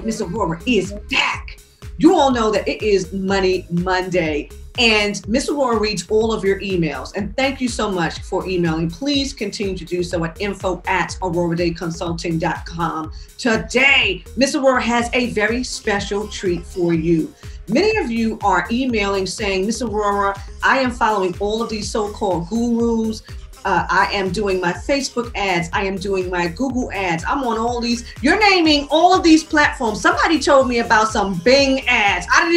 right, Miss Aurora is back. You all know that it is Money Monday, and Miss Aurora reads all of your emails. And thank you so much for emailing. Please continue to do so at info@auroradayconsulting.com. Today, Miss Aurora has a very special treat for you. Many of you are emailing saying, Miss Aurora, I am following all of these so-called gurus. I am doing my Facebook ads. I am doing my Google ads. I'm on all these. You're naming all of these platforms. Somebody told me about some Bing ads. I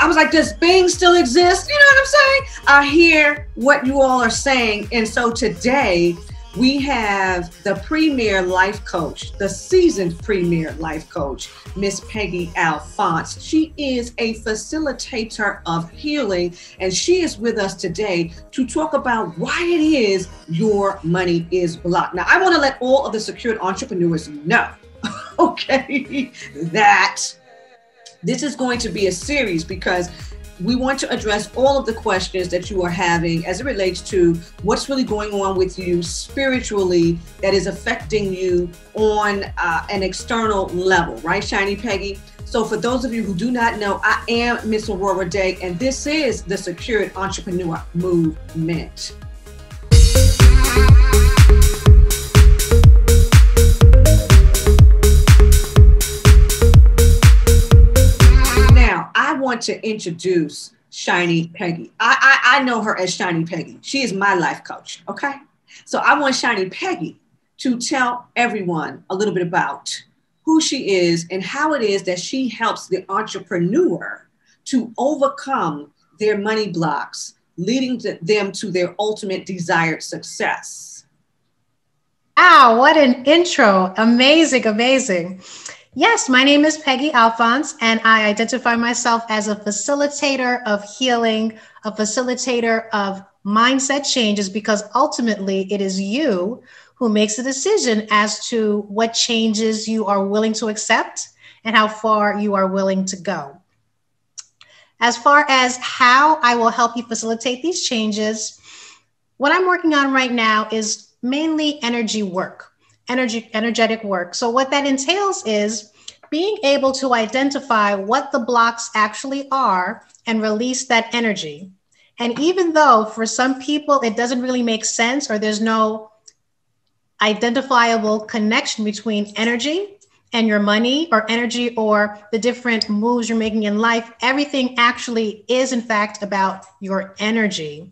was like, does Bing still exist? You know what I'm saying? I hear what you all are saying. And so today we have the premier life coach, the seasoned premier life coach, Miss Peggy Alphonse. She is a facilitator of healing, and she is with us today to talk about why it is your money is blocked. Now, I want to let all of the secured entrepreneurs know, okay, that this is going to be a series because we want to address all of the questions that you are having as it relates to what's really going on with you spiritually that is affecting you on an external level, right, Shiny Peggy? So for those of you who do not know, I am Miss Aurora Dey, and this is the Secured Entrepreneur Movement. I want to introduce Shiny Peggy. I know her as Shiny Peggy. She is my life coach, okay? So I want Shiny Peggy to tell everyone a little bit about who she is and how it is that she helps the entrepreneur to overcome their money blocks, leading them to their ultimate desired success. Wow, what an intro. Amazing, amazing. Yes, my name is Peggy Alphonse, and I identify myself as a facilitator of healing, a facilitator of mindset changes, because ultimately it is you who makes the decision as to what changes you are willing to accept and how far you are willing to go. As far as how I will help you facilitate these changes, what I'm working on right now is mainly energy work. Energetic work. So what that entails is being able to identify what the blocks actually are and release that energy. And even though for some people it doesn't really make sense, or there's no identifiable connection between energy and your money, or energy or the different moves you're making in life, everything actually is in fact about your energy,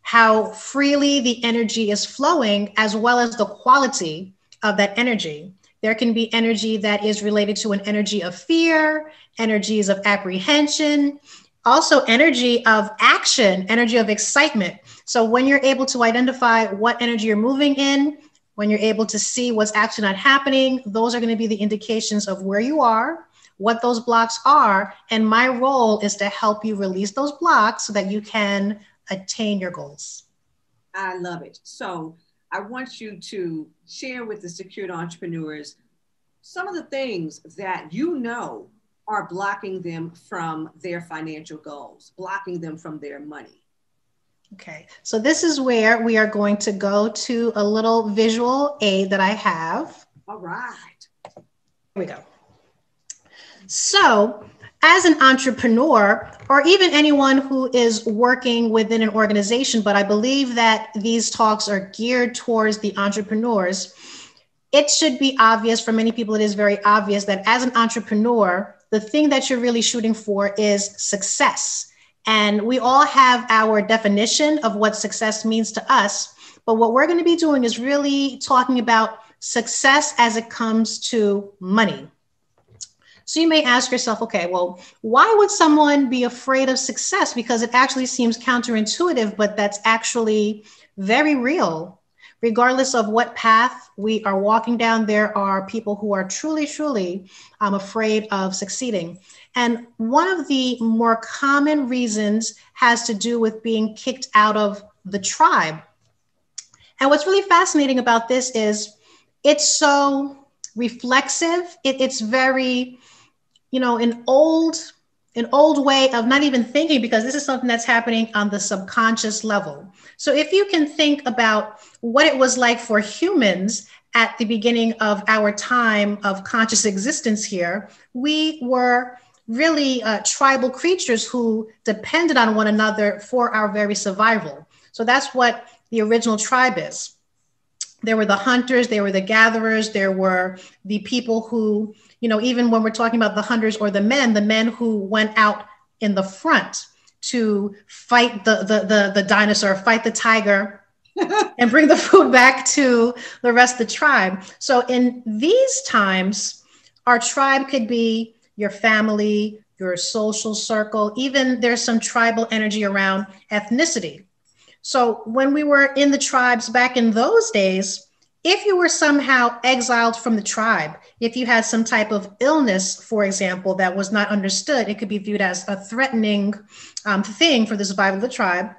how freely the energy is flowing, as well as the quality of that energy. There can be energy that is related to an energy of fear, energies of apprehension, also energy of action, energy of excitement. So when you're able to identify what energy you're moving in, when you're able to see what's actually not happening, those are going to be the indications of where you are, what those blocks are. And my role is to help you release those blocks so that you can attain your goals. I love it. So I want you to share with the secured entrepreneurs some of the things that you know are blocking them from their financial goals, blocking them from their money. Okay, so this is where we are going to go to a little visual aid that I have. All right. Here we go. So as an entrepreneur, or even anyone who is working within an organization, but I believe that these talks are geared towards the entrepreneurs, it should be obvious for many people. It is very obvious that as an entrepreneur, the thing that you're really shooting for is success. And we all have our definition of what success means to us. But what we're going to be doing is really talking about success as it comes to money. So you may ask yourself, okay, well, why would someone be afraid of success? Because it actually seems counterintuitive, but that's actually very real. Regardless of what path we are walking down, there are people who are truly afraid of succeeding. And one of the more common reasons has to do with being kicked out of the tribe. And what's really fascinating about this is it's so reflexive. It's very, an old way of not even thinking, because this is something that's happening on the subconscious level. So if you can think about what it was like for humans at the beginning of our time of conscious existence here, we were really tribal creatures who depended on one another for our very survival. So that's what the original tribe is. There were the hunters, there were the gatherers, there were the people who, even when we're talking about the hunters or the men who went out in the front to fight the dinosaur, fight the tiger, and bring the food back to the rest of the tribe. So in these times, our tribe could be your family, your social circle, even there's some tribal energy around ethnicity. So when we were in the tribes back in those days, if you were somehow exiled from the tribe, if you had some type of illness, for example, that was not understood, it could be viewed as a threatening thing for the survival of the tribe.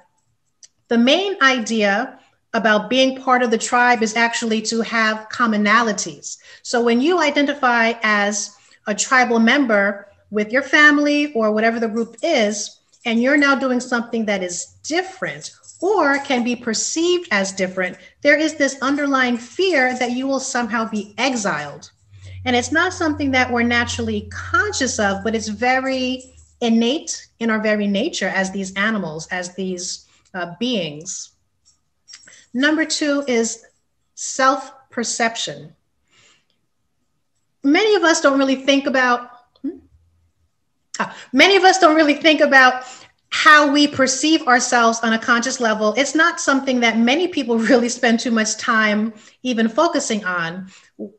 The main idea about being part of the tribe is actually to have commonalities. So when you identify as a tribal member with your family or whatever the group is, and you're now doing something that is different or can be perceived as different, there is this underlying fear that you will somehow be exiled. And it's not something that we're naturally conscious of, but it's very innate in our very nature as these animals, as these beings. Number 2 is self-perception. Many of us don't really think about how we perceive ourselves on a conscious level. It's not something that many people really spend too much time even focusing on.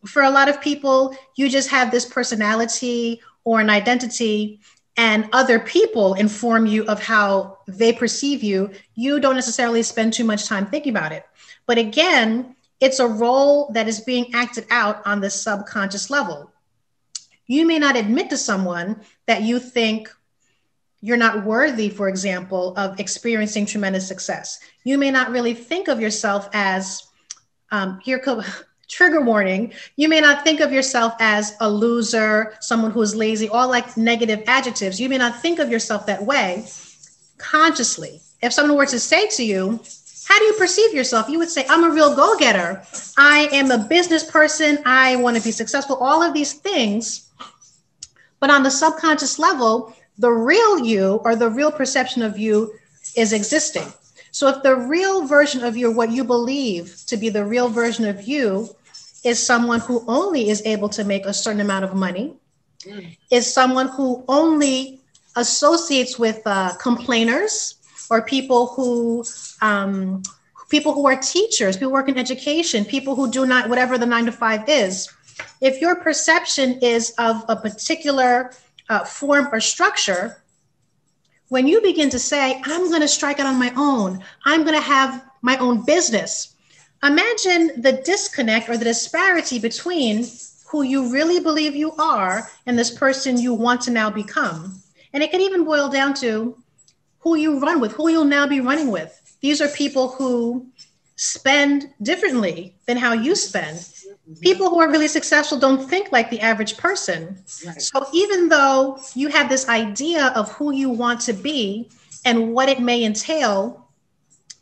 For a lot of people, you just have this personality or an identity, and other people inform you of how they perceive you. You don't necessarily spend too much time thinking about it. But again, it's a role that is being acted out on the subconscious level. You may not admit to someone that you think you're not worthy, for example, of experiencing tremendous success. You may not really think of yourself as, trigger warning, you may not think of yourself as a loser, someone who is lazy, all like negative adjectives. You may not think of yourself that way consciously. If someone were to say to you, how do you perceive yourself? You would say, I'm a real go-getter. I am a business person. I want to be successful, all of these things. But on the subconscious level, the real you or the real perception of you is existing. So if the real version of you, what you believe to be the real version of you, is someone who only is able to make a certain amount of money, is someone who only associates with complainers or people who are teachers, who work in education, people who do not, whatever the 9-to-5 is. If your perception is of a particular form or structure, when you begin to say, I'm going to strike out on my own, I'm going to have my own business, imagine the disconnect or the disparity between who you really believe you are and this person you want to now become. And it can even boil down to who you run with, who you'll now be running with. These are people who spend differently than how you spend. People who are really successful don't think like the average person. Right. So even though you have this idea of who you want to be and what it may entail,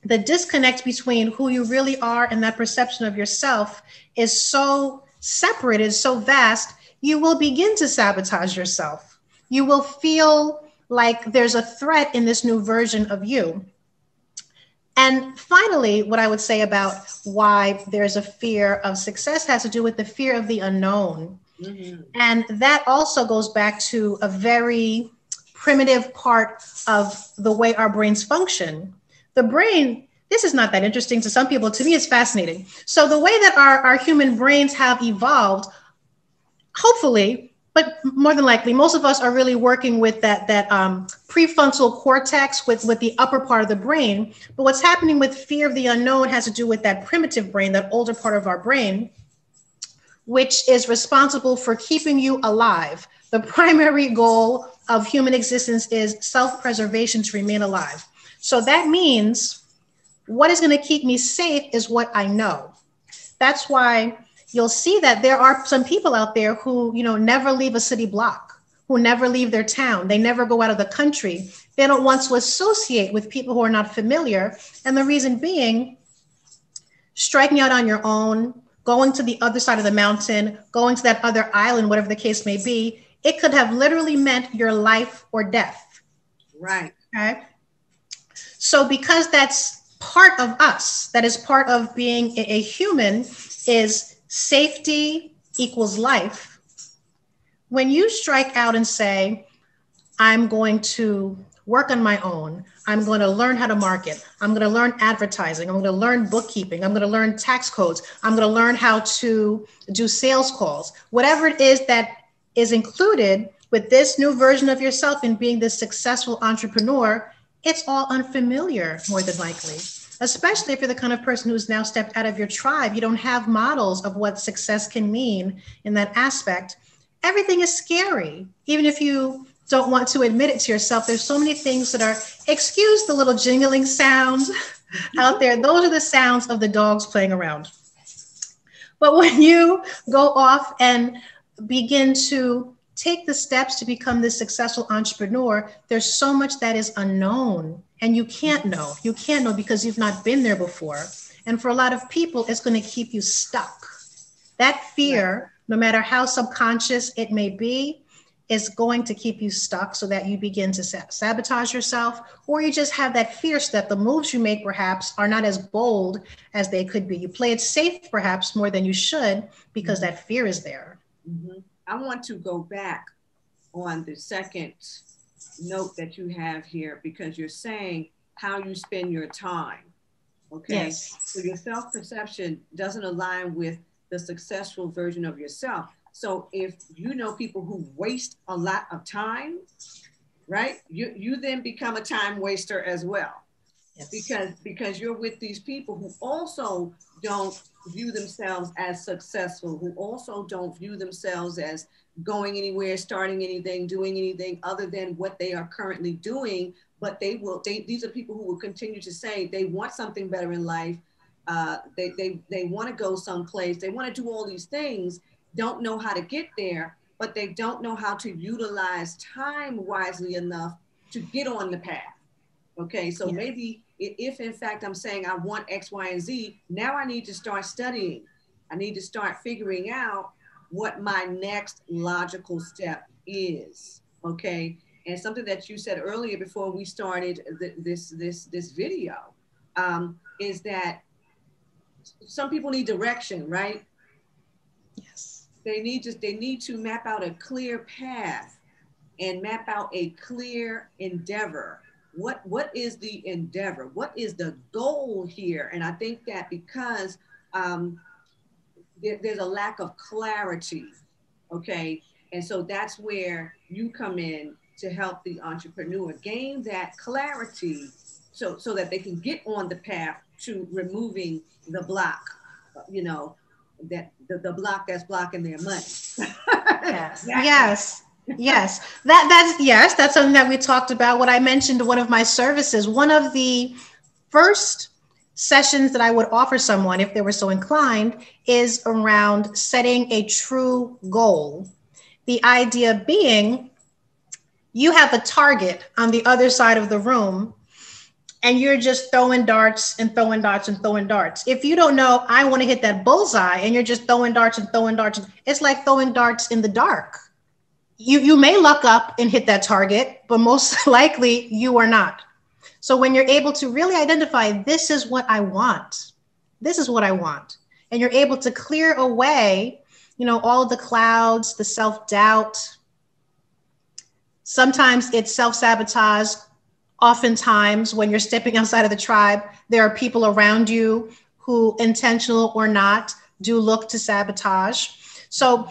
the disconnect between who you really are and that perception of yourself is so separated, so vast, you will begin to sabotage yourself. You will feel like there's a threat in this new version of you. And finally, what I would say about why there's a fear of success has to do with the fear of the unknown. Mm-hmm. And that also goes back to a very primitive part of the way our brains function. The brain, this is not that interesting to some people. To me, it's fascinating. So the way that our human brains have evolved, hopefully, but more than likely, most of us are really working with that prefrontal cortex with the upper part of the brain. But what's happening with fear of the unknown has to do with that primitive brain, that older part of our brain, which is responsible for keeping you alive. The primary goal of human existence is self-preservation, to remain alive. So that means what is going to keep me safe is what I know. That's why you'll see that there are some people out there who, never leave a city block, who never leave their town. They never go out of the country. They don't want to associate with people who are not familiar. And the reason being, striking out on your own, going to the other side of the mountain, going to that other island, whatever the case may be. It could have literally meant your life or death. Right. Okay. So because that's part of us, that is part of being a human, is safety equals life. When you strike out and say, I'm going to work on my own, I'm going to learn how to market, I'm going to learn advertising, I'm going to learn bookkeeping, I'm going to learn tax codes, I'm going to learn how to do sales calls, whatever it is that is included with this new version of yourself in being this successful entrepreneur, it's all unfamiliar more than likely, especially if you're the kind of person who's now stepped out of your tribe. You don't have models of what success can mean in that aspect. Everything is scary. Even if you don't want to admit it to yourself, there's so many things that are, excuse the little jingling sounds out there. Those are the sounds of the dogs playing around. But when you go off and begin to take the steps to become this successful entrepreneur, there's so much that is unknown, and you can't know. You can't know because you've not been there before. And for a lot of people, it's going to keep you stuck. That fear, no matter how subconscious it may be, is going to keep you stuck so that you begin to sabotage yourself, or you just have that fear so that the moves you make perhaps are not as bold as they could be. You play it safe perhaps more than you should because that fear is there. Mm-hmm. I want to go back on the second note that you have here, because you're saying how you spend your time. Okay. Yes. So your self-perception doesn't align with the successful version of yourself. So if you know people who waste a lot of time, right? You then become a time waster as well. Yes. Because you're with these people who also don't view themselves as successful, who also don't view themselves as going anywhere, starting anything, doing anything other than what they are currently doing. But these are people who will continue to say they want something better in life. They want to go someplace. They want to do all these things, don't know how to get there, but they don't know how to utilize time wisely enough to get on the path. Okay, so maybe if in fact I'm saying I want X, Y, and Z, now I need to start studying. I need to start figuring out what my next logical step is. Okay, and something that you said earlier before we started this video is that some people need direction, right? Yes. They need to map out a clear path and map out a clear endeavor. What is the endeavor? What is the goal here? And I think that because there's a lack of clarity, okay? And so that's where you come in to help the entrepreneur gain that clarity so that they can get on the path to removing the block, that the block that's blocking their money. Yes. Yes. Yes. That's something that we talked about. What I mentioned, one of my services, one of the first sessions that I would offer someone, if they were so inclined, is around setting a true goal. The idea being, you have a target on the other side of the room, and you're just throwing darts and throwing darts and throwing darts. If you don't know, I want to hit that bullseye, and you're just throwing darts and throwing darts, it's like throwing darts in the dark. You may luck up and hit that target, but most likely you are not. So when you're able to really identify, this is what I want, this is what I want, and you're able to clear away, all of the clouds, the self-doubt. Sometimes it's self-sabotage. Oftentimes when you're stepping outside of the tribe, there are people around you who, intentional or not, do look to sabotage. So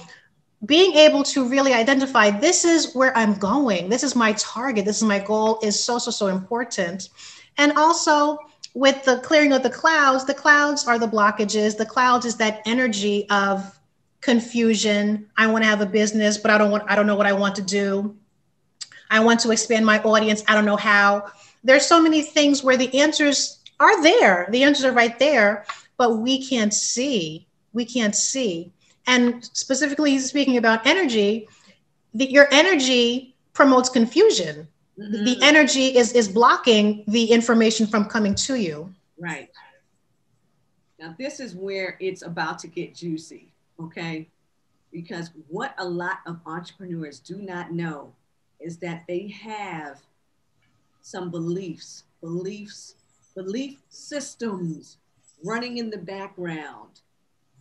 being able to really identify, this is where I'm going, this is my target, this is my goal, is so important. And also with the clearing of the clouds are the blockages. The clouds is that energy of confusion. I want to have a business, but I don't know what I want to do. I want to expand my audience. I don't know how. There's so many things where the answers are there. The answers are right there, but we can't see. And specifically speaking about energy, your energy promotes confusion. Mm-hmm. The energy is blocking the information from coming to you. Right. Now, this is where it's about to get juicy, okay? Because what a lot of entrepreneurs do not know is that they have some belief systems running in the background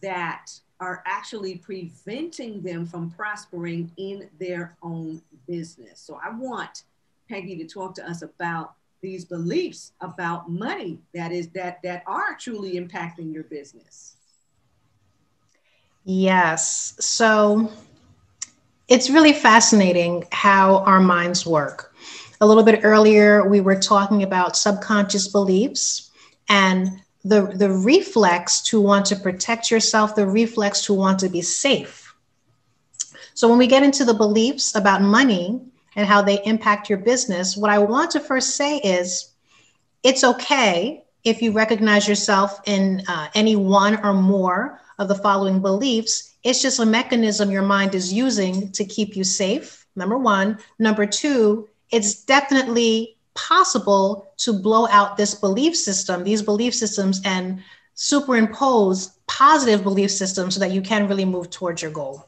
that are actually preventing them from prospering in their own business. So I want Peggy to talk to us about these beliefs about money that are truly impacting your business. Yes. So it's really fascinating how our minds work. A little bit earlier, we were talking about subconscious beliefs and the reflex to want to protect yourself, the reflex to want to be safe. So when we get into the beliefs about money and how they impact your business, what I want to first say is it's okay if you recognize yourself in any one or more of the following beliefs. It's just a mechanism your mind is using to keep you safe, number one. Number two, it's definitely possible to blow out this belief system, these belief systems, and superimpose positive belief systems so that you can really move towards your goal.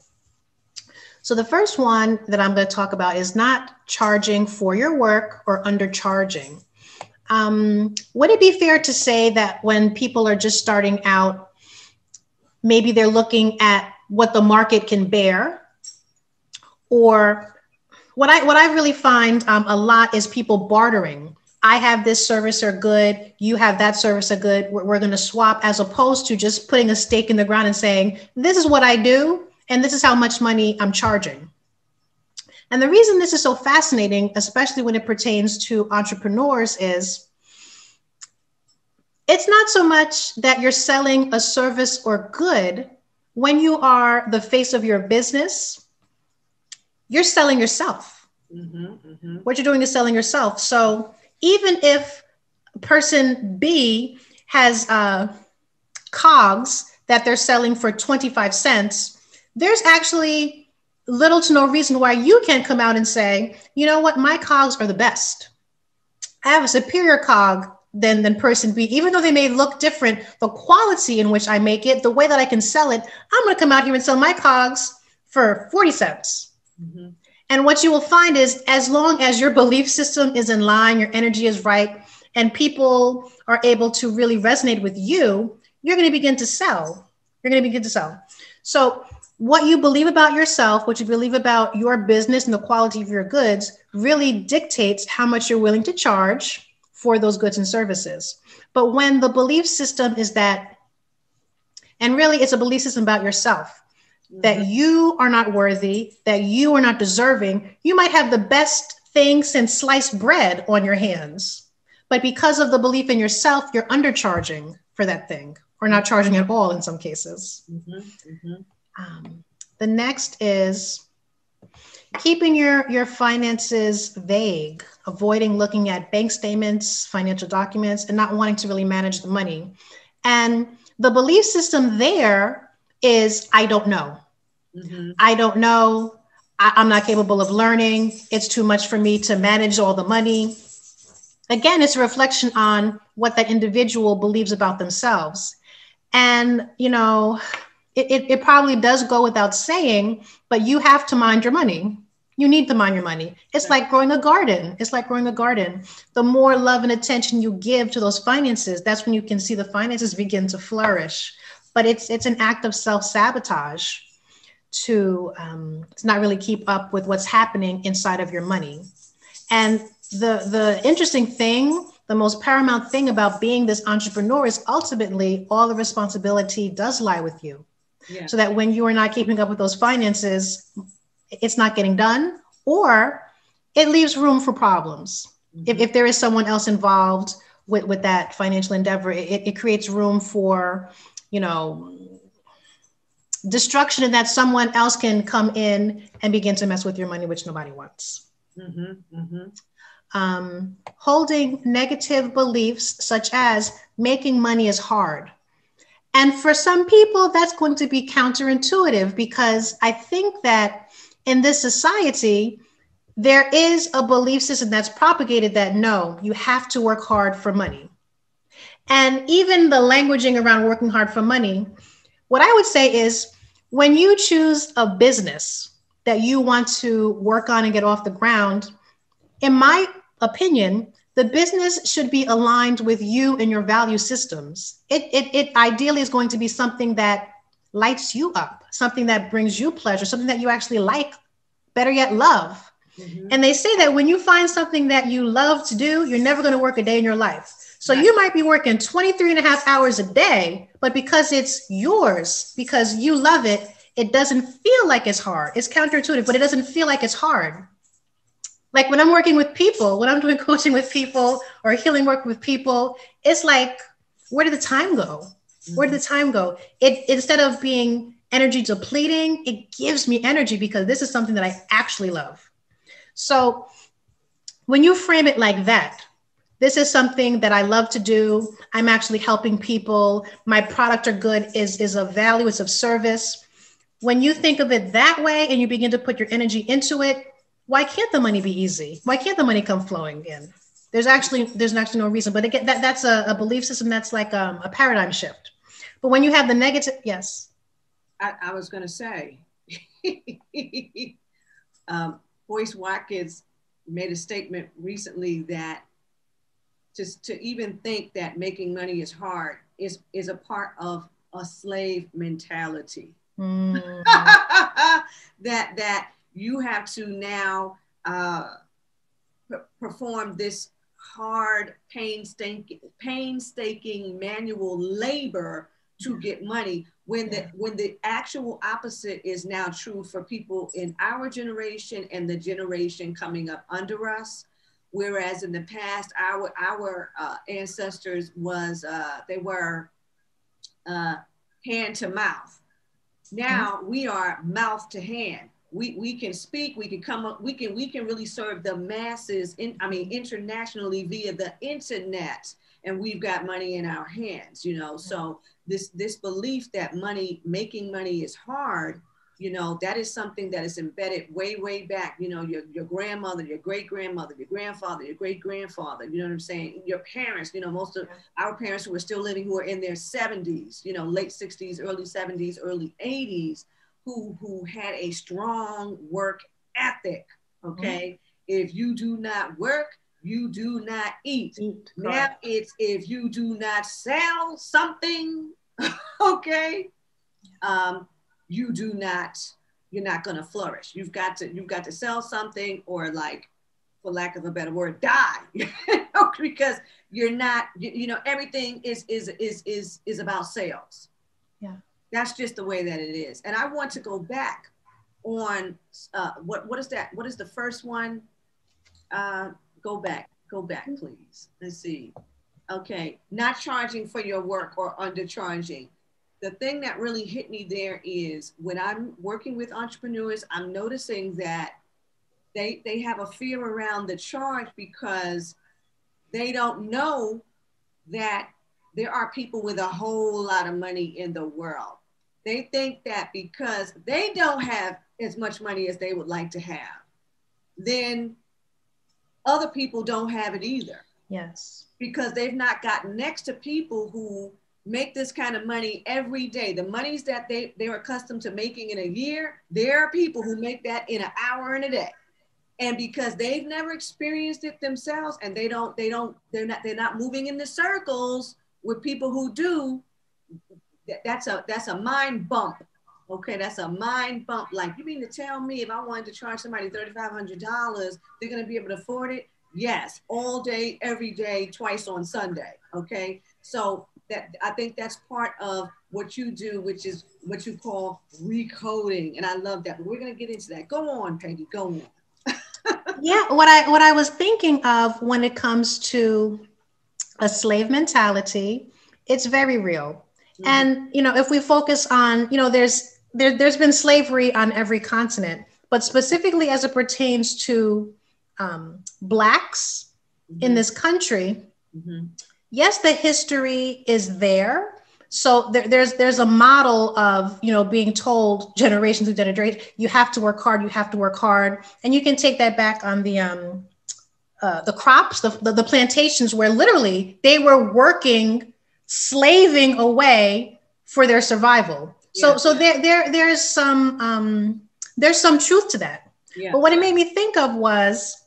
So the first one that I'm going to talk about is not charging for your work or undercharging. Would it be fair to say that when people are just starting out, maybe they're looking at what the market can bear? Or what I really find a lot is people bartering. I have this service or good, you have that service or good, we're going to swap, as opposed to just putting a stake in the ground and saying, this is what I do, and this is how much money I'm charging. And the reason this is so fascinating, especially when it pertains to entrepreneurs, is it's not so much that you're selling a service or good. When you are the face of your business, you're selling yourself. What you're doing is selling yourself. So even if person B has cogs that they're selling for 25 cents, there's actually little to no reason why you can't come out and say, you know what, my cogs are the best. I have a superior cog than person B, even though they may look different, the quality in which I make it, the way that I can sell it, I'm going to come out here and sell my cogs for 40 cents. And what you will find is, as long as your belief system is in line, your energy is right, and people are able to really resonate with you, you're going to begin to sell. You're going to begin to sell. So what you believe about yourself, what you believe about your business and the quality of your goods really dictates how much you're willing to charge for those goods and services. But when the belief system is that, and really it's a belief system about yourself, that you are not worthy, that you are not deserving, you might have the best thing since sliced bread on your hands. But because of the belief in yourself, you're undercharging for that thing, or not charging at all in some cases. The next is keeping your finances vague, avoiding looking at bank statements, financial documents, and not wanting to really manage the money. And the belief system there is, I don't know. I don't know. I'm not capable of learning. It's too much for me to manage all the money. Again, it's a reflection on what that individual believes about themselves. And, you know, it probably does go without saying, but you have to mind your money. You need to mind your money. It's like growing a garden. It's like growing a garden. The more love and attention you give to those finances, that's when you can see the finances begin to flourish. But it's an act of self-sabotage to not really keep up with what's happening inside of your money. And the interesting thing, the most paramount thing about being this entrepreneur is ultimately all the responsibility does lie with you. Yeah. So that when you are not keeping up with those finances, it's not getting done, or it leaves room for problems. If there is someone else involved with that financial endeavor, it creates room for, you know, destruction, and that someone else can come in and begin to mess with your money, which nobody wants. Holding negative beliefs such as making money is hard. And for some people, that's going to be counterintuitive, because I think that in this society, there is a belief system that's propagated that no, you have to work hard for money. And even the languaging around working hard for money, what I would say is when you choose a business that you want to work on and get off the ground, in my opinion, the business should be aligned with you and your value systems. It ideally is going to be something that lights you up, something that brings you pleasure, something that you actually like, better yet, love. Mm-hmm. And they say that when you find something that you love to do, you're never going to work a day in your life. So you might be working 23 and a half hours a day, but because it's yours, because you love it, it doesn't feel like it's hard. It's counterintuitive, but it doesn't feel like it's hard. Like when I'm working with people, when I'm doing coaching with people or healing work with people, it's like, where did the time go? Where did the time go? It instead of being energy depleting, it gives me energy because this is something that I actually love. So when you frame it like that, this is something that I love to do. I'm actually helping people. My product or good is of value, it's of service. When you think of it that way and you begin to put your energy into it, why can't the money be easy? Why can't the money come flowing in? There's actually no reason. But again, that's a belief system that's like a paradigm shift. But when you have the negative, yes. I was going to say, Boyce Watkins made a statement recently that just to even think that making money is hard is a part of a slave mentality. Mm. that you have to now perform this hard, painstaking manual labor to get money when the actual opposite is now true for people in our generation and the generation coming up under us. Whereas in the past, our ancestors was they were hand to mouth. Now we are mouth to hand. We can speak. We can come up. We can really serve the masses. Internationally via the internet, and we've got money in our hands. So this belief that making money is hard. That is something that is embedded way back, your grandmother, your great-grandmother, your grandfather, your great-grandfather, you know what I'm saying? Your parents, most of our parents who are still living, who are in their 70s, late 60s, early 70s, early 80s, who had a strong work ethic, okay? Mm-hmm. If you do not work, you do not eat. Now it's if you do not sell something, okay? You're not going to flourish. You've got to sell something, or, like, for lack of a better word, die, because you're not, everything is about sales. Yeah. That's just the way that it is. And I want to go back on, what is that? What is the first one? Go back, please. Let's see. Okay. Not charging for your work or undercharging. The thing that really hit me there is when I'm working with entrepreneurs, I'm noticing that they have a fear around the charge because they don't know that there are people with a whole lot of money in the world. They think that because they don't have as much money as they would like to have, then other people don't have it either. Yes. Because they've not gotten next to people who make this kind of money every day. The monies that they're accustomed to making in a year, there are people who make that in an hour in a day. And because they've never experienced it themselves, and they're not moving in the circles with people who do, that's a mind bump. Okay, that's a mind bump. Like, you mean to tell me if I wanted to charge somebody $3,500, they're going to be able to afford it? Yes, all day, every day, twice on Sunday. Okay, so I think that's part of what you do, which is what you call recoding, and I love that. But we're going to get into that. Go on, Peggy. Go on. Yeah, what I was thinking of when it comes to a slave mentality, it's very real. Mm-hmm. And if we focus on, there's been slavery on every continent, but specifically as it pertains to Blacks mm-hmm. in this country. Mm-hmm. Yes, the history is there. So there's a model of, being told generation to generation, you have to work hard, And you can take that back on the crops, the plantations, where literally they were working slaving away for their survival. Yeah. So there's some truth to that. Yeah. But what it made me think of was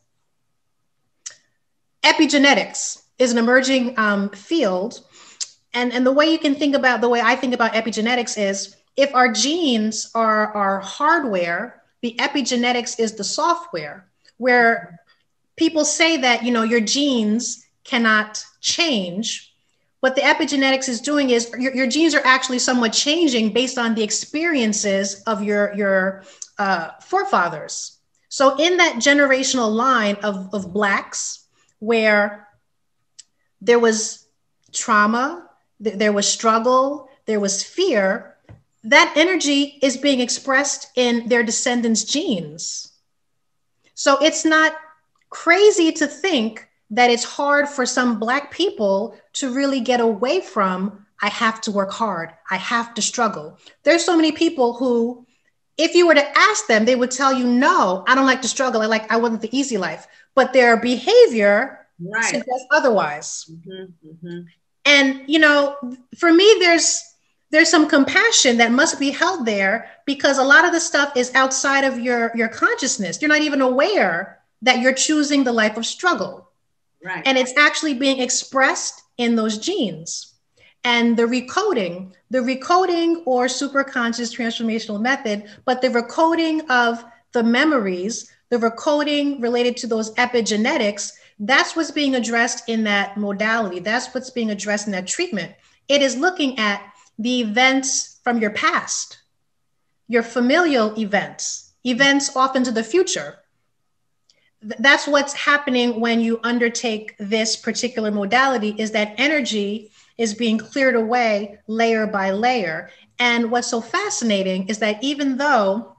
epigenetics is an emerging field. And the way I think about epigenetics is, if our genes are our hardware, the epigenetics is the software, where people say that, your genes cannot change. What the epigenetics is doing is your genes are actually somewhat changing based on the experiences of your forefathers. So in that generational line of Blacks, where there was trauma, there was struggle, there was fear, that energy is being expressed in their descendants' genes. So it's not crazy to think that it's hard for some Black people to really get away from, I have to work hard, I have to struggle. There's so many people who, if you were to ask them, they would tell you, no, I don't like to struggle. I want the easy life. But their behavior suggests otherwise. Mm-hmm, mm-hmm. And, for me, there's some compassion that must be held there, because a lot of the stuff is outside of your consciousness. You're not even aware that you're choosing the life of struggle. Right. And it's actually being expressed in those genes. And the recoding or superconscious transformational method, but the recoding of the memories, the recoding related to those epigenetics, that's what's being addressed in that modality. That's what's being addressed in that treatment. It is looking at the events from your past, your familial events off into the future. That's what's happening when you undertake this particular modality, is that energy is being cleared away layer by layer. And what's so fascinating is that even though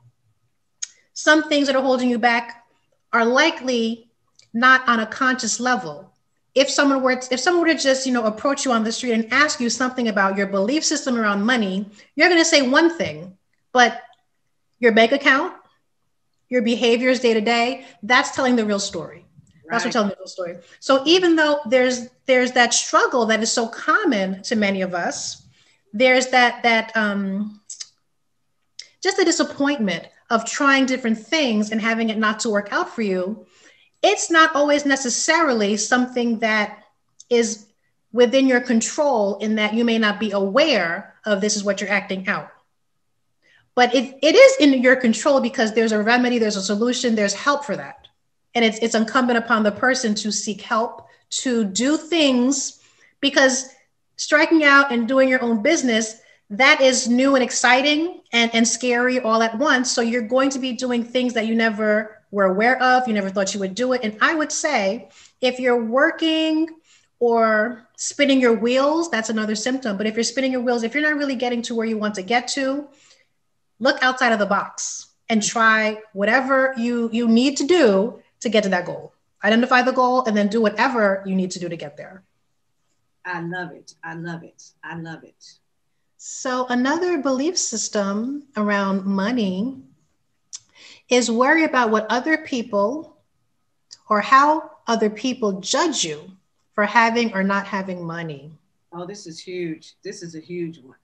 some things that are holding you back are likely not on a conscious level, if someone were to just, approach you on the street and ask you something about your belief system around money, you're going to say one thing, but your bank account, your behaviors day to day, that's telling the real story. Right. That's what telling the real story. So even though there's that struggle that is so common to many of us, there's that just the disappointment of trying different things and having it not to work out for you. It's not always necessarily something that is within your control, in that you may not be aware of this is what you're acting out. But it is in your control, because there's a remedy, there's a solution, there's help for that. And it's incumbent upon the person to seek help, to do things, because striking out and doing your own business, that is new and exciting and scary all at once. So you're going to be doing things that you never were aware of, you never thought you would do it. And I would say, if you're working or spinning your wheels, that's another symptom. But if you're spinning your wheels, if you're not really getting to where you want to get to, look outside of the box and try whatever you need to do to get to that goal. Identify the goal and then do whatever you need to do to get there. I love it. I love it. I love it. So another belief system around money is worry about what other people, or how other people judge you for having or not having money. Oh, this is huge. This is a huge one.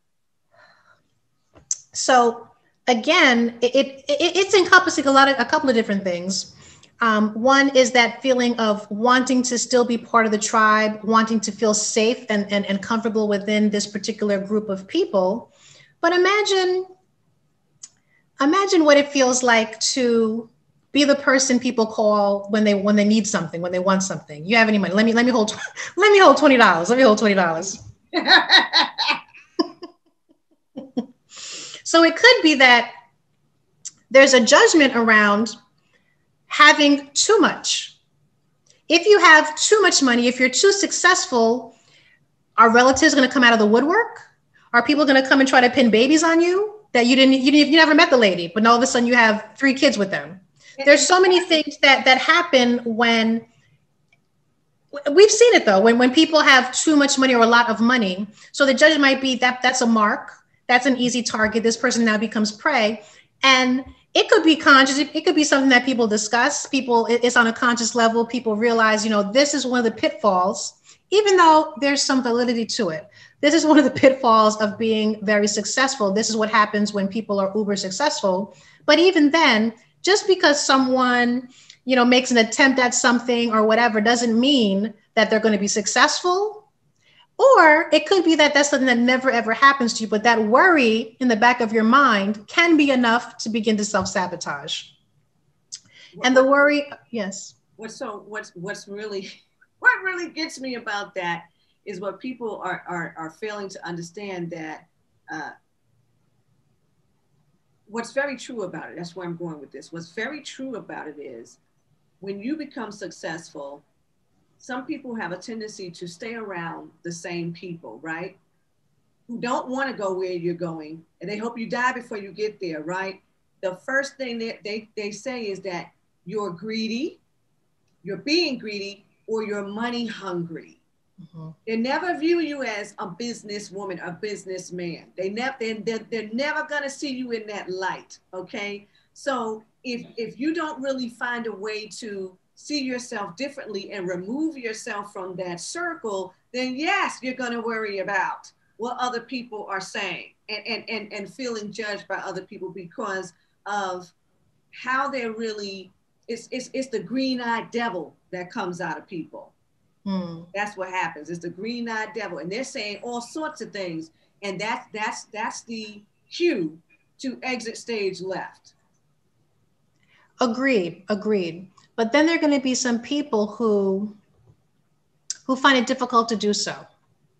So again, it's encompassing a couple of different things. One is that feeling of wanting to still be part of the tribe, wanting to feel safe and comfortable within this particular group of people. But imagine what it feels like to be the person people call when they need something, when they want something. You have any money? Let me hold $20. Let me hold $20. So it could be that there's a judgment around having too much. If you have too much money, if you're too successful, are relatives going to come out of the woodwork? Are people going to come and try to pin babies on you that you never met the lady, but all of a sudden you have 3 kids with them? There's so many things that happen when we've seen it though, when people have too much money or a lot of money. So the judge might be that's a mark. That's an easy target. This person now becomes prey. And it could be conscious. It could be something that people discuss. It's on a conscious level. People realize, this is one of the pitfalls, even though there's some validity to it. This is one of the pitfalls of being very successful. This is what happens when people are uber successful. But even then, just because someone, makes an attempt at something or whatever doesn't mean that they're going to be successful. Or it could be that that's something that never ever happens to you, but that worry in the back of your mind can be enough to begin to self-sabotage. And the worry, yes. What really gets me about that is what people are failing to understand, that what's very true about it, that's where I'm going with this. What's very true about it is when you become successful, some people have a tendency to stay around the same people, right? Who don't want to go where you're going, and they hope you die before you get there, right? The first thing that they say is that you're greedy, you're being greedy, or you're money hungry. Mm-hmm. They never view you as a businesswoman, a businessman. They're never going to see you in that light, okay? So if you don't really find a way to see yourself differently and remove yourself from that circle, then yes, you're going to worry about what other people are saying and feeling judged by other people because of how they're really, it's the green-eyed devil that comes out of people. That's what happens. It's the green-eyed devil, and they're saying all sorts of things, and that's the cue to exit stage left. Agreed. But then there are going to be some people who find it difficult to do so,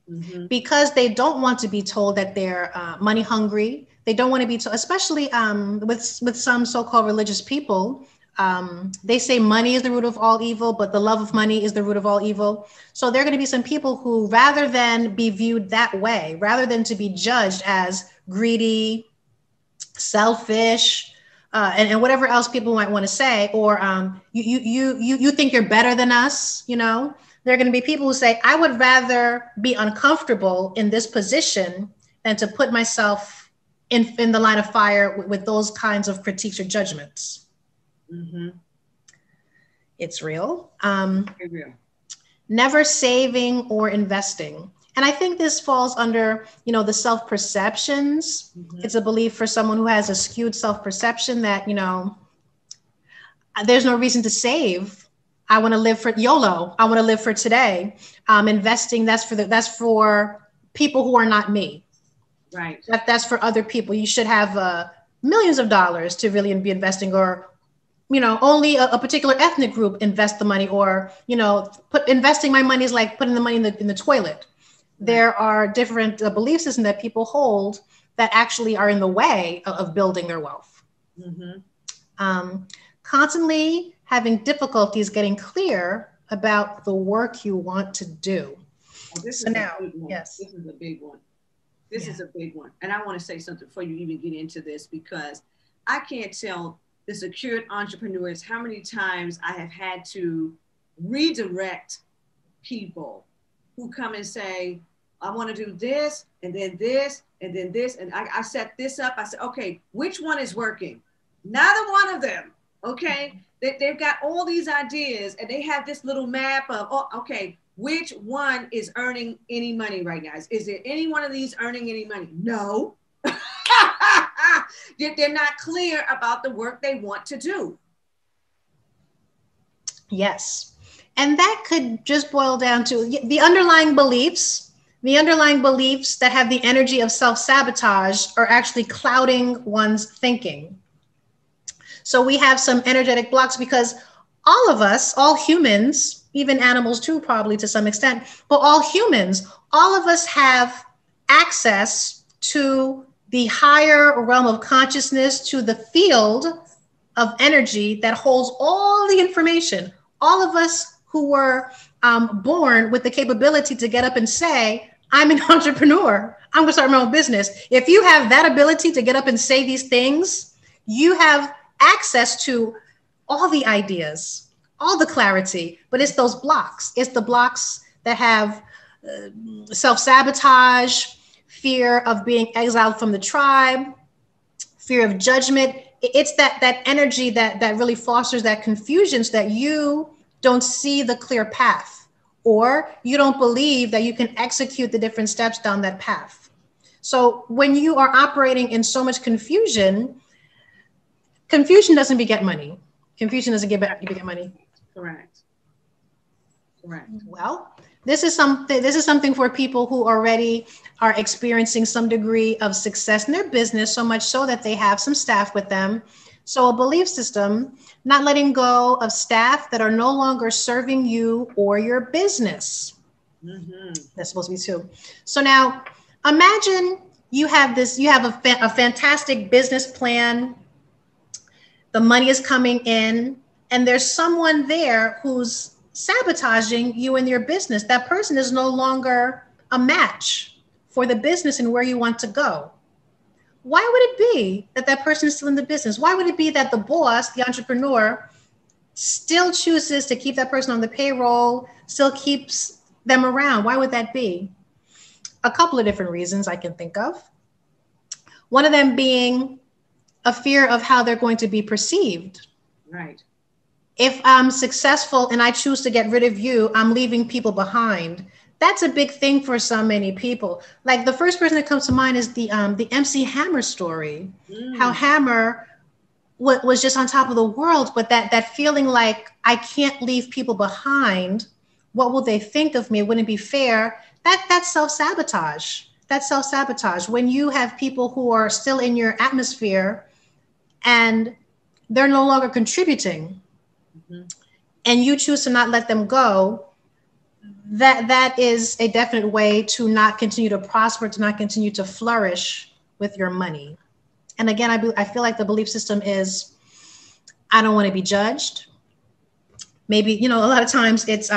mm-hmm. because they don't want to be told that they're money hungry. They don't want to be told, especially with some so-called religious people. They say money is the root of all evil, but the love of money is the root of all evil. So there are going to be some people who, rather than be viewed that way, rather than to be judged as greedy, selfish, and whatever else people might want to say, or you think you're better than us, there are going to be people who say, I would rather be uncomfortable in this position than to put myself in the line of fire with those kinds of critiques or judgments. Mm-hmm. It's real. Very real. Never saving or investing. And I think this falls under, the self-perceptions. Mm-hmm. It's a belief for someone who has a skewed self-perception that, there's no reason to save. I want to live for YOLO. I want to live for today. Investing, that's for people who are not me. Right. That's for other people. You should have millions of dollars to really be investing, or only a particular ethnic group invest the money, or, investing my money is like putting the money in the toilet. There are different belief systems that people hold that actually are in the way of building their wealth. Mm-hmm. Constantly having difficulties getting clear about the work you want to do. Well, this is a big one. Yes. This is a big one. This is a big one. And I want to say something before you even get into this, because I can't tell the secured entrepreneurs how many times I have had to redirect people who come and say, I want to do this, and then this, and then this. And I set this up. I said, okay, which one is working? Neither one of them. Okay. They've got all these ideas, and they have this little map of, okay, which one is earning any money right now? Is there any one of these earning any money? No. They're not clear about the work they want to do. Yes. And that could just boil down to the underlying beliefs. The underlying beliefs that have the energy of self-sabotage are actually clouding one's thinking. So we have some energetic blocks because all of us, all humans, even animals too, probably to some extent, but all humans, all of us have access to the higher realm of consciousness, to the field of energy that holds all the information. All of us who were born with the capability to get up and say, I'm an entrepreneur, I'm gonna start my own business. If you have that ability to get up and say these things, you have access to all the ideas, all the clarity, but it's those blocks. It's the blocks that have self-sabotage, fear of being exiled from the tribe, fear of judgment. It's that energy that really fosters that confusion, so that you don't see the clear path, or you don't believe that you can execute the different steps down that path. So when you are operating in so much confusion, confusion doesn't beget money. Confusion doesn't beget money. Correct. Correct. Well, this is something for people who already are experiencing some degree of success in their business, so much so that they have some staff with them. So a belief system, not letting go of staff that are no longer serving you or your business. Mm-hmm. That's supposed to be two. So now imagine you have a fantastic business plan. The money is coming in and there's someone there who's sabotaging you and your business. That person is no longer a match for the business and where you want to go. Why would it be that that person is still in the business? Why would it be that the boss, the entrepreneur, still chooses to keep that person on the payroll, still keeps them around? Why would that be? A couple of different reasons I can think of. One of them being a fear of how they're going to be perceived. Right. If I'm successful and I choose to get rid of you, I'm leaving people behind. That's a big thing for so many people. Like the first person that comes to mind is the MC Hammer story. How Hammer was just on top of the world, but that feeling like I can't leave people behind. What will they think of me? Wouldn't it be fair? That's self-sabotage. That's self-sabotage. When you have people who are still in your atmosphere and they're no longer contributing, and you choose to not let them go, that is a definite way to not continue to prosper, to not continue to flourish with your money. And again, I feel like the belief system is, I don't want to be judged. Maybe, a lot of times it's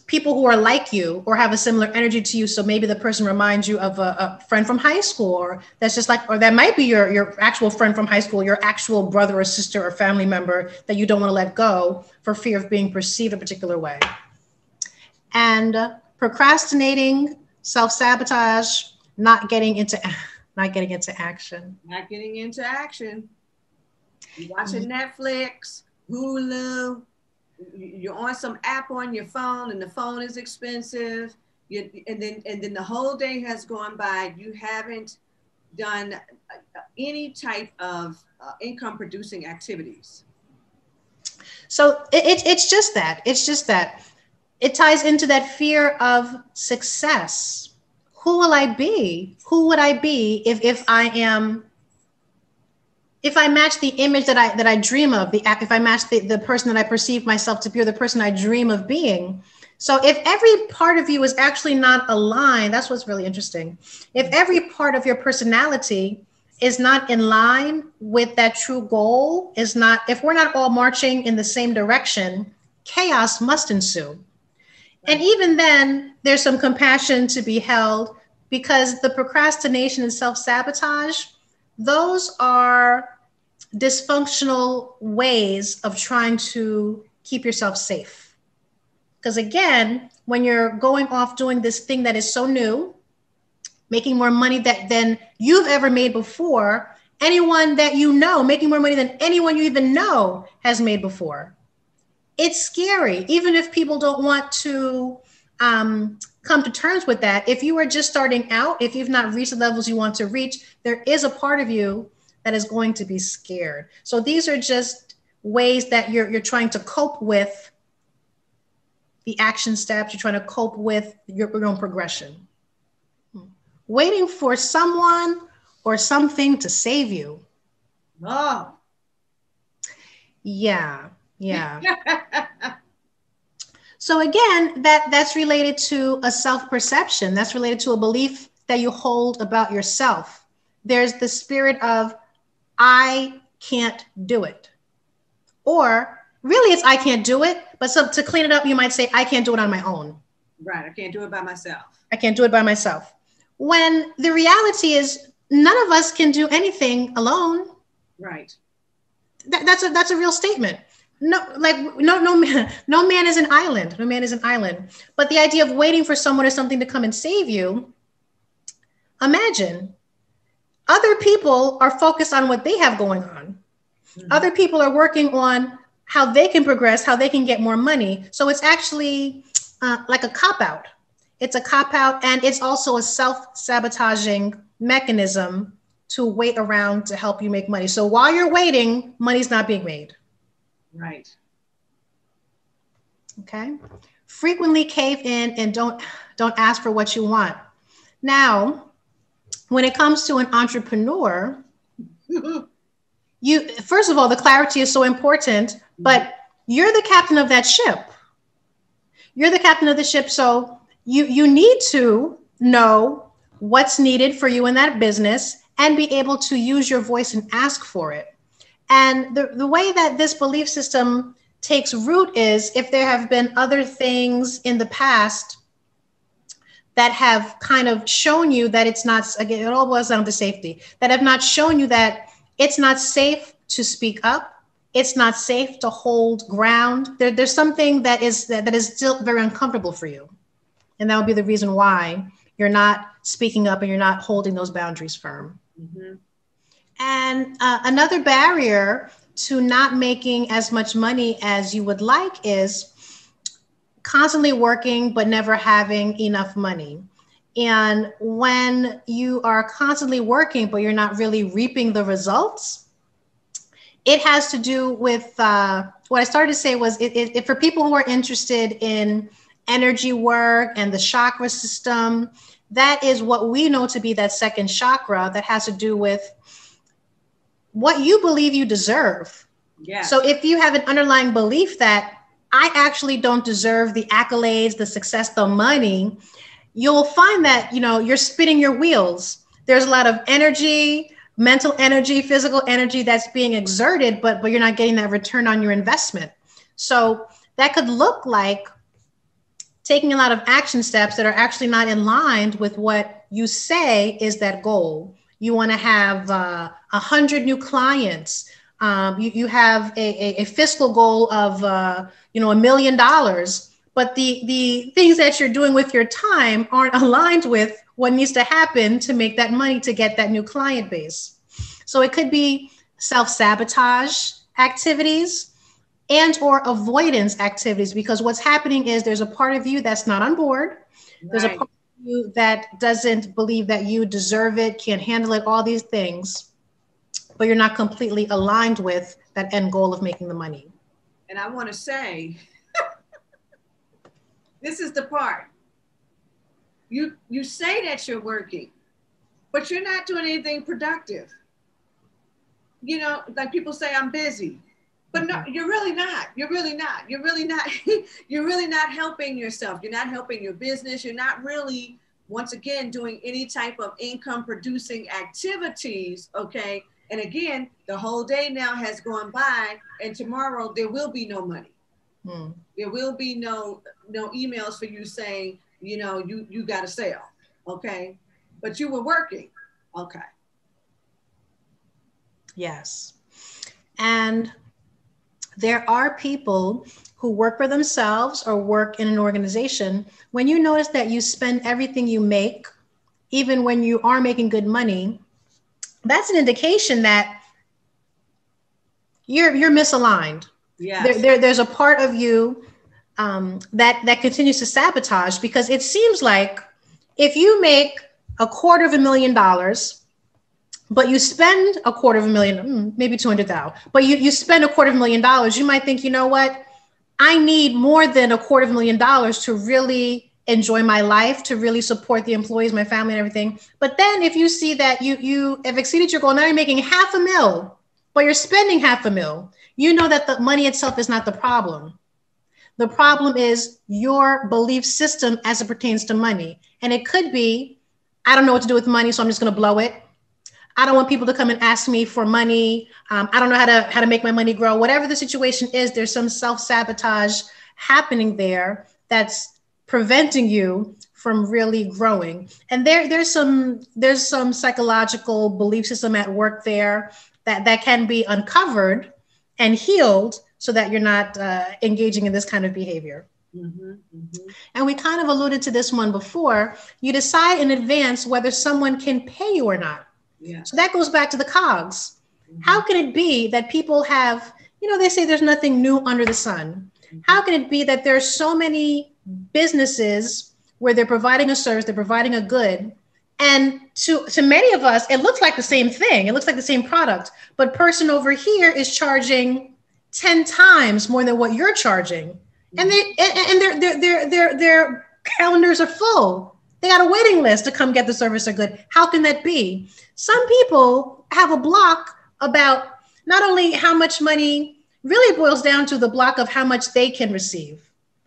people who are like you or have a similar energy to you. So maybe the person reminds you of a friend from high school, or that's just like, or that might be your actual friend from high school, your actual brother or sister or family member that you don't want to let go for fear of being perceived a particular way. And procrastinating, self-sabotage, not getting into action. Not getting into action. You're watching Netflix, Hulu. You're on some app on your phone, and the phone is expensive. And then the whole day has gone by. You haven't done any type of income-producing activities. So it's just that. It's just that. It ties into that fear of success. Who will I be? Who would I be if I match the image that I dream of, if I match the person that I perceive myself to be, or the person I dream of being? So if every part of you is actually not aligned, that's what's really interesting. If every part of your personality is not in line with that true goal, if we're not all marching in the same direction, chaos must ensue. And even then, there's some compassion to be held, because the procrastination and self-sabotage, those are dysfunctional ways of trying to keep yourself safe. Because again, when you're going off doing this thing that is so new, making more money than you've ever made before, anyone that you know, making more money than anyone you even know has made before. It's scary, even if people don't want to come to terms with that. If you are just starting out, if you've not reached the levels you want to reach, there is a part of you that is going to be scared. So these are just ways that you're trying to cope with the action steps. You're trying to cope with your own progression. Waiting for someone or something to save you. Oh. Yeah. So again, that's related to a self-perception. That's related to a belief that you hold about yourself. There's the spirit of, I can't do it. Or really it's, I can't do it. But so to clean it up, you might say, I can't do it on my own. Right. I can't do it by myself. I can't do it by myself. When the reality is, none of us can do anything alone. Right. That's a real statement. No man is an island. No man is an island. But the idea of waiting for someone or something to come and save you, imagine other people are focused on what they have going on. Mm-hmm. Other people are working on how they can progress, how they can get more money. So it's actually like a cop-out. It's a cop-out, and it's also a self-sabotaging mechanism to wait around to help you make money. So while you're waiting, money's not being made. Right. Okay. Frequently cave in and don't ask for what you want. Now, when it comes to an entrepreneur, first of all, the clarity is so important, but you're the captain of that ship. You're the captain of the ship. So you need to know what's needed for you in that business and be able to use your voice and ask for it. And the way that this belief system takes root is if there have been other things in the past that have kind of shown you that it's not, again, it all boils down to safety, that have not shown you that it's not safe to speak up. It's not safe to hold ground. There's something that is still very uncomfortable for you. And that would be the reason why you're not speaking up and you're not holding those boundaries firm. Mm-hmm. And another barrier to not making as much money as you would like is constantly working, but never having enough money. And when you are constantly working, but you're not really reaping the results, it has to do with what I started to say was it for people who are interested in energy work and the chakra system, that is what we know to be that second chakra that has to do with what you believe you deserve. Yeah. So if you have an underlying belief that I actually don't deserve the accolades, the success, the money, you'll find that, you're spinning your wheels. There's a lot of energy, mental energy, physical energy that's being exerted, but you're not getting that return on your investment. So that could look like taking a lot of action steps that are actually not in line with what you say is that goal. You want to have 100 new clients. You have a fiscal goal of $1 million, but the things that you're doing with your time aren't aligned with what needs to happen to make that money to get that new client base. So it could be self-sabotage activities and or avoidance activities, because what's happening is there's a part of you that's not on board. Right. There's a part of you that doesn't believe that you deserve it, can't handle it, all these things, but you're not completely aligned with that end goal of making the money. And I want to say, this is the part. You say that you're working, but you're not doing anything productive. Like people say, I'm busy, but no, you're really not. You're really not. You're really not. You're really not helping yourself. You're not helping your business. You're not really, once again, doing any type of income producing activities. Okay. And again, the whole day now has gone by, and tomorrow there will be no money. There will be no emails for you saying, you got a sale. Okay. But you were working. Okay. Yes. And there are people who work for themselves or work in an organization. When you notice that you spend everything you make, even when you are making good money, that's an indication that you're misaligned. Yes. There's a part of you that continues to sabotage, because it seems like if you make $250,000, but you spend $250,000, maybe 200,000, but you spend $250,000, you might think, you know what? I need more than $250,000 to really enjoy my life, to really support the employees, my family, and everything. But then if you see that you have exceeded your goal, now you're making $500,000, but you're spending $500,000, you know that the money itself is not the problem. The problem is your belief system as it pertains to money. And it could be, I don't know what to do with money, so I'm just going to blow it. I don't want people to come and ask me for money. I don't know how to make my money grow. Whatever the situation is, there's some self-sabotage happening there that's preventing you from really growing. And there's some psychological belief system at work there that can be uncovered and healed so that you're not engaging in this kind of behavior. Mm-hmm, mm-hmm. And we kind of alluded to this one before. You decide in advance whether someone can pay you or not. Yeah. So that goes back to the cogs. Mm-hmm. How can it be that people have, they say there's nothing new under the sun. Mm-hmm. How can it be that there's so many businesses where they're providing a service, they're providing a good. And to many of us, it looks like the same thing. It looks like the same product, but person over here is charging 10 times more than what you're charging. And their calendars are full. They got a waiting list to come get the service or good. How can that be? Some people have a block about not only how much money, really boils down to the block of how much they can receive.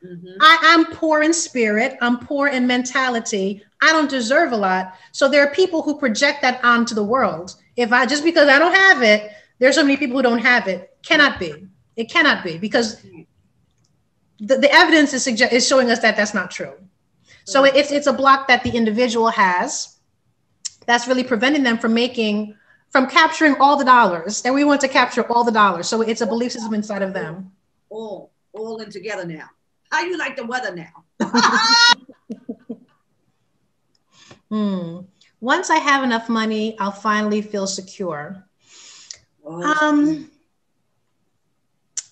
Mm-hmm. I'm poor in spirit. I'm poor in mentality. I don't deserve a lot. So there are people who project that onto the world. Just because I don't have it, there's so many people who don't have it. Cannot be. It cannot be, because the evidence is showing us that that's not true. So it's a block that the individual has that's really preventing them from capturing all the dollars. And we want to capture all the dollars. So it's a belief system inside of them. All in together now. How you like the weather now? Once I have enough money, I'll finally feel secure.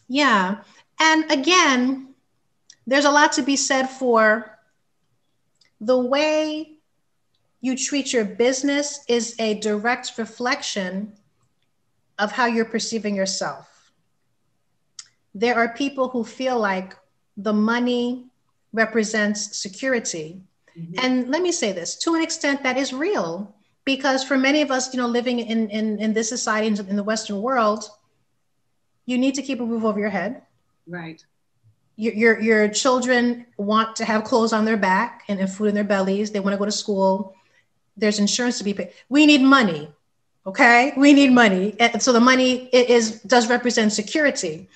Yeah. And again, there's a lot to be said for the way you treat your business is a direct reflection of how you're perceiving yourself. There are people who feel like the money represents security. Mm-hmm. And let me say this, to an extent that is real, because for many of us, living in this society, in the Western world, you need to keep a roof over your head. Right. Your children want to have clothes on their back and food in their bellies. They want to go to school. There's insurance to be paid. We need money. Okay. We need money. And so the money does represent security.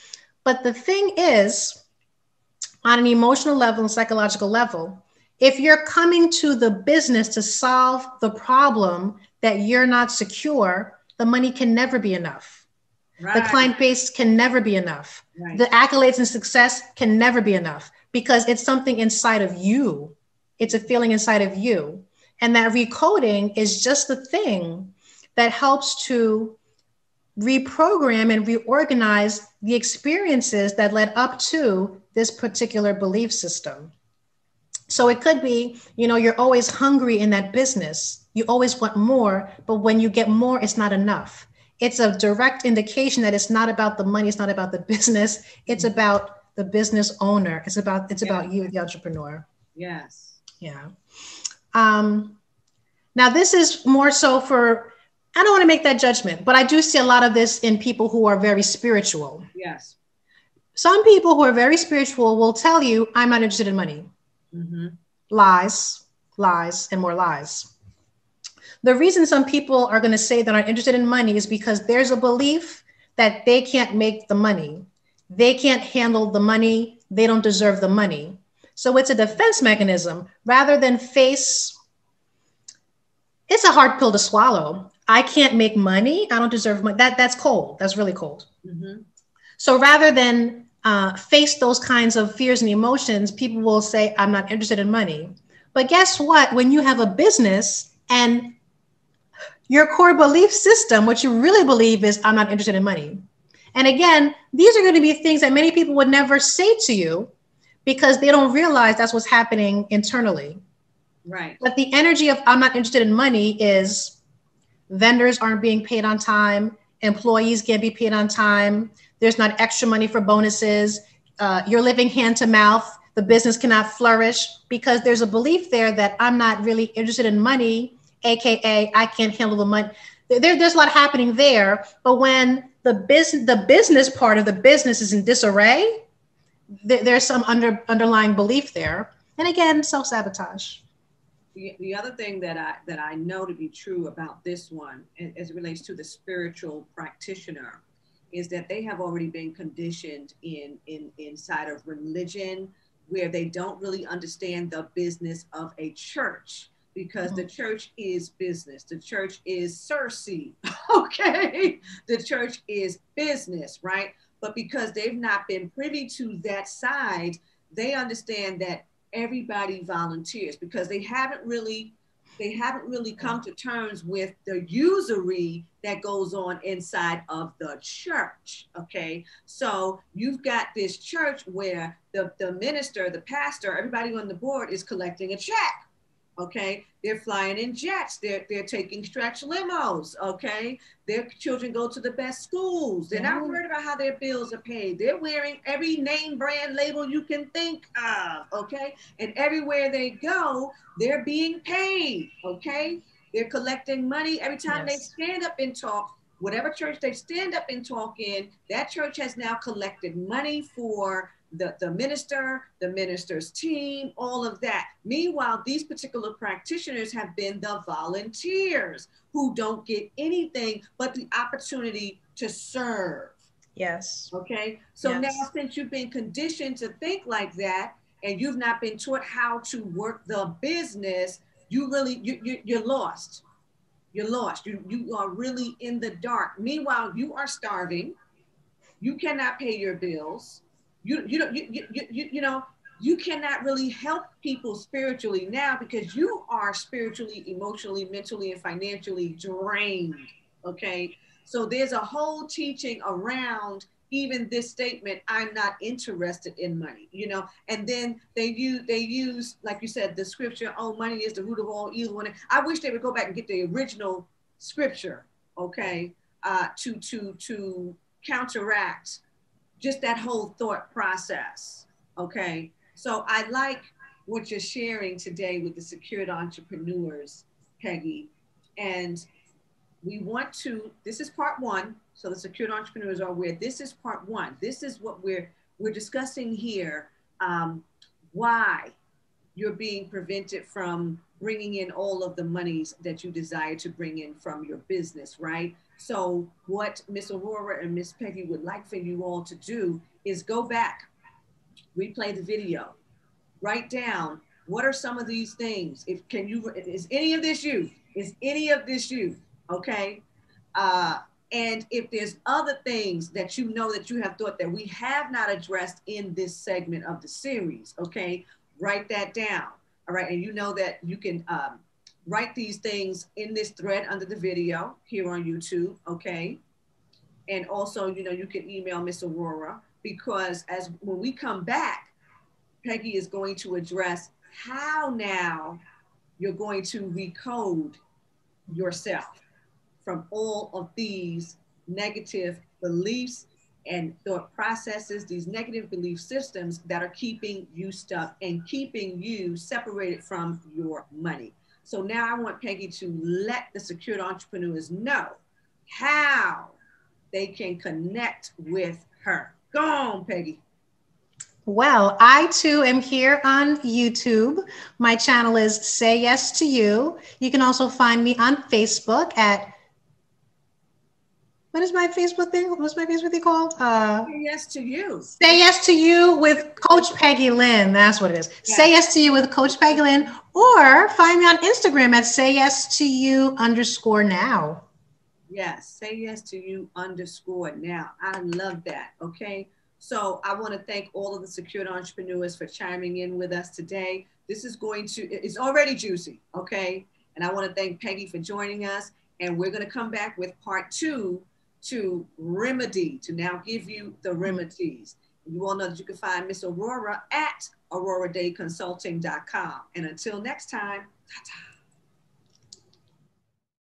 But the thing is, on an emotional level and psychological level, if you're coming to the business to solve the problem that you're not secure, the money can never be enough. Right. The client base can never be enough. Right. The accolades and success can never be enough, because it's something inside of you. It's a feeling inside of you. And that recoding is just the thing that helps to reprogram and reorganize the experiences that led up to this particular belief system. So it could be, you're always hungry in that business. You always want more, but when you get more, it's not enough. It's a direct indication that it's not about the money. It's not about the business. It's about the business owner. It's about you, the entrepreneur. Yes. Yeah. Now this is more so for, I don't want to make that judgment, but I do see a lot of this in people who are very spiritual. Yes. Some people who are very spiritual will tell you, I'm not interested in money. Mm-hmm. Lies, and more lies. The reason some people are going to say they're not interested in money is because there's a belief that they can't make the money. They can't handle the money. They don't deserve the money. So it's a defense mechanism rather than face. It's a hard pill to swallow. I can't make money. I don't deserve money. That's cold. That's really cold. Mm-hmm. So rather than face those kinds of fears and emotions, people will say, I'm not interested in money. But guess what? When you have a business and your core belief system, what you really believe is, I'm not interested in money. And again, these are going to be things that many people would never say to you because they don't realize that's what's happening internally. Right. But the energy of I'm not interested in money is vendors aren't being paid on time. Employees can't be paid on time. There's not extra money for bonuses. You're living hand to mouth. The business cannot flourish because there's a belief there that I'm not really interested in money, AKA I can't handle the money. There's a lot happening there. But when the business part of the business is in disarray, there's some underlying belief there. And again, self-sabotage. The other thing that I know to be true about this one, as it relates to the spiritual practitioner, is that they have already been conditioned inside of religion, where they don't really understand the business of a church, because the church is business. The church is Circe, okay? The church is business, right? But because they've not been privy to that side, they understand that everybody volunteers, because they haven't really come to terms with the usury that goes on inside of the church. Okay. So you've got this church where the minister, the pastor, everybody on the board is collecting a check. Okay, they're flying in jets. They're taking stretch limos. Okay, their children go to the best schools. They're not worried about how their bills are paid. They're wearing every name brand label you can think of. Okay, and everywhere they go, they're being paid. Okay, they're collecting money every time they stand up and talk. Whatever church they stand up and talk in, that church has now collected money for the minister, the minister's team, all of that. Meanwhile, these particular practitioners have been the volunteers who don't get anything but the opportunity to serve. Yes. Okay. So now, since you've been conditioned to think like that, and you've not been taught how to work the business, you're lost. You're lost. You are really in the dark. Meanwhile, you are starving. You cannot pay your bills. You know, you cannot really help people spiritually now because you are spiritually, emotionally, mentally, and financially drained. Okay. So there's a whole teaching around even this statement, I'm not interested in money, you know, and then they use, like you said, the scripture, oh, money is the root of all evil. And I wish they would go back and get the original scripture, okay, to counteract just that whole thought process. Okay. So I like what you're sharing today with the secured entrepreneurs, Peggy. And we want to, this is part one. So the secured entrepreneurs are aware. This is part one. This is what we're discussing here. Why you're being prevented from bringing in all of the monies that you desire to bring in from your business, right? So what Miss Aurora and Miss Peggy would like for you all to do is go back, replay the video, write down what are some of these things. Is any of this you? Is any of this you? Okay. And if there's other things that you know that you have thought that we have not addressed in this segment of the series, okay, write that down. All right. And you know that you can write these things in this thread under the video here on YouTube. Okay. And also, you know, you can email Miss Aurora because when we come back, Peggy is going to address how now you're going to recode yourself from all of these negative beliefs and thought processes, these negative belief systems that are keeping you stuck and keeping you separated from your money. So now I want Peggy to let the secured entrepreneurs know how they can connect with her. Go on, Peggy. Well, I too am here on YouTube. My channel is Say Yes to You. You can also find me on Facebook at, what is my Facebook thing? What's my Facebook thing called? Say Yes to You. Say Yes to You with Coach Peggy Lynn. That's what it is. Yes. Say Yes to You with Coach Peggy Lynn, or find me on Instagram at Say Yes to You _now. Yes, Say Yes to You _now. I love that. Okay. So I want to thank all of the secured entrepreneurs for chiming in with us today. This is it's already juicy, okay? And I want to thank Peggy for joining us. And we're going to come back with part 2 to remedy, to now give you the remedies. You all know that you can find Miss Aurora at auroradayconsulting.com. And until next time, ta-ta.